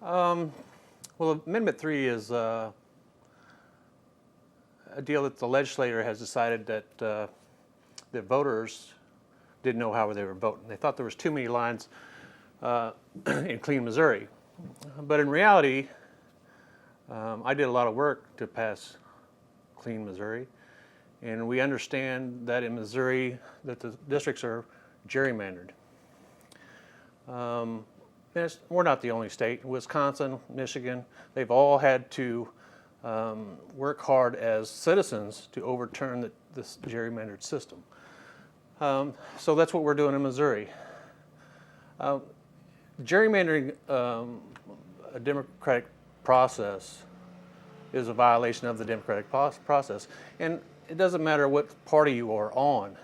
Um, well, Amendment 3 is a deal that the legislature has decided that the voters didn't know how they were voting. They thought there was too many lines in Clean Missouri. But in reality, I did a lot of work to pass Clean Missouri, and we understand that in Missouri that the districts are gerrymandered. We're not the only state. Wisconsin, Michigan, they've all had to work hard as citizens to overturn this gerrymandered system. So that's what we're doing in Missouri. Gerrymandering a democratic process is a violation of the democratic process. And it doesn't matter what party you are on.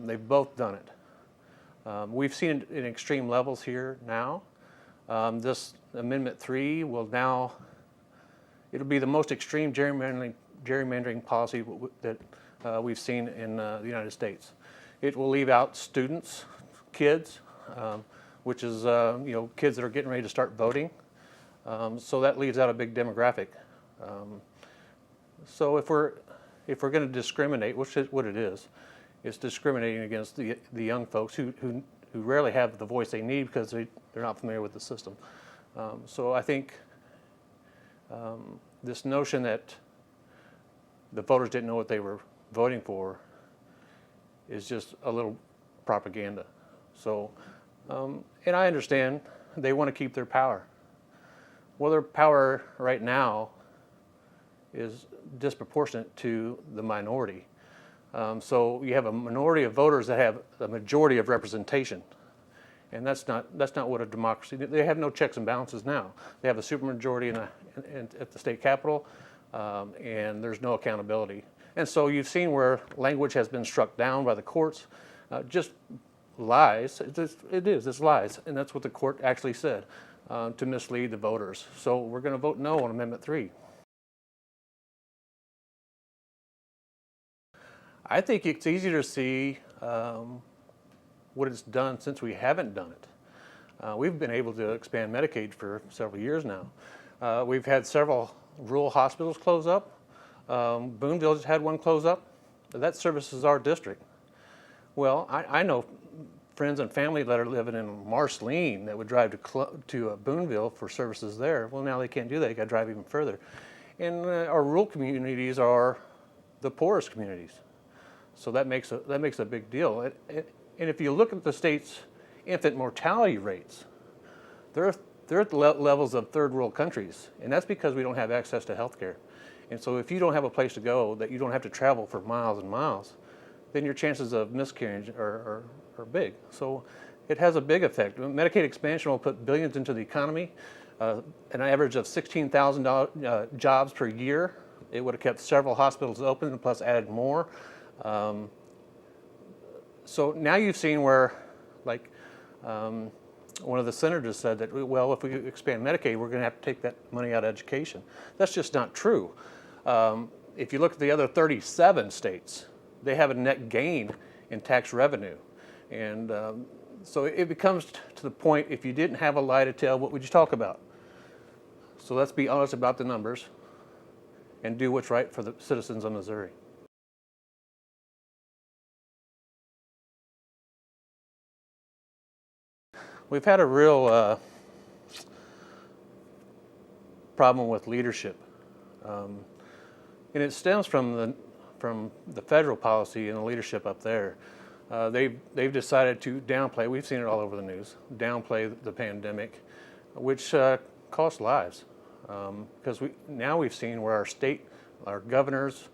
They've both done it. We've seen it in extreme levels here now. This Amendment 3 it'll be the most extreme gerrymandering policy that we've seen in the United States. It will leave out students, kids, which is kids that are getting ready to start voting. So that leaves out a big demographic. So if we're going to discriminate, which is what it is, it's discriminating against the young folks who rarely have the voice they need because they're not familiar with the system. So I think this notion that the voters didn't know what they were voting for is just a little propaganda. So, and I understand they want to keep their power. Well, their power right now is disproportionate to the minority. So you have a minority of voters that have a majority of representation, and that's not what a democracy. They have no checks and balances now. They have a supermajority at the state capitol, and there's no accountability. And so you've seen where language has been struck down by the courts, just lies. It's lies, and that's what the court actually said, to mislead the voters. So we're going to vote no on Amendment 3. I think it's easier to see what it's done since we haven't done it. We've been able to expand Medicaid for several years now. We've had several rural hospitals close up. Boonville just had one close up. That services our district. Well, I know friends and family that are living in Marceline that would drive to Boonville for services there. Well, now they can't do that. They got to drive even further. And our rural communities are the poorest communities. So that makes a big deal. And if you look at the state's infant mortality rates, they're at the levels of third world countries, and that's because we don't have access to health care. And so if you don't have a place to go, that you don't have to travel for miles and miles, then your chances of miscarriage are big. So it has a big effect. Medicaid expansion will put billions into the economy, an average of $16,000 jobs per year. It would have kept several hospitals open and plus added more. So now you've seen where, like, one of the senators said that, well, if we expand Medicaid, we're going to have to take that money out of education. That's just not true. If you look at the other 37 states, they have a net gain in tax revenue. And so it becomes to the point, if you didn't have a lie to tell, what would you talk about? So let's be honest about the numbers and do what's right for the citizens of Missouri. We've had a real problem with leadership, and it stems from the federal policy and the leadership up there. They've decided to downplay. We've seen it all over the news. Downplay the pandemic, which cost lives, because now we've seen where our governors,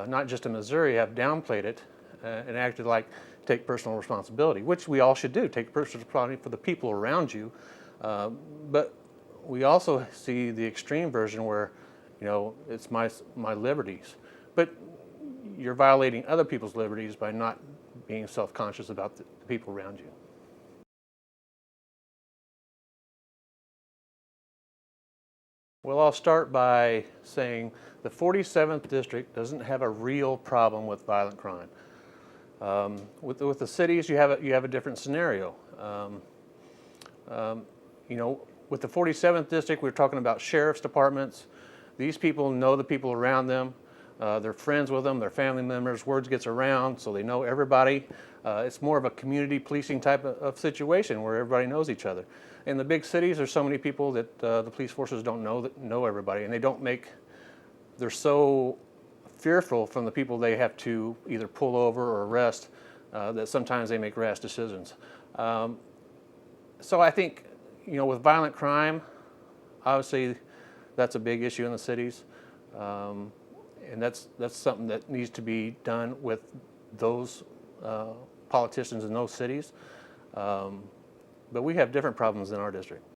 not just in Missouri, have downplayed it and acted like take personal responsibility, which we all should do. Take personal responsibility for the people around you, but we also see the extreme version where, it's my liberties, but you're violating other people's liberties by not being self-conscious about the people around you. Well, I'll start by saying the 47th district doesn't have a real problem with violent crime. With the cities, you have a different scenario. with the 47th district, we're talking about sheriff's departments. These people know the people around them. They're friends with them, they're family members, words gets around, so they know everybody. It's more of a community policing type of situation where everybody knows each other. In the big cities, there's so many people that the police forces don't know everybody, and they're so fearful from the people they have to either pull over or arrest that sometimes they make rash decisions. So I think, with violent crime, obviously that's a big issue in the cities. And that's something that needs to be done with those politicians in those cities. But we have different problems in our district.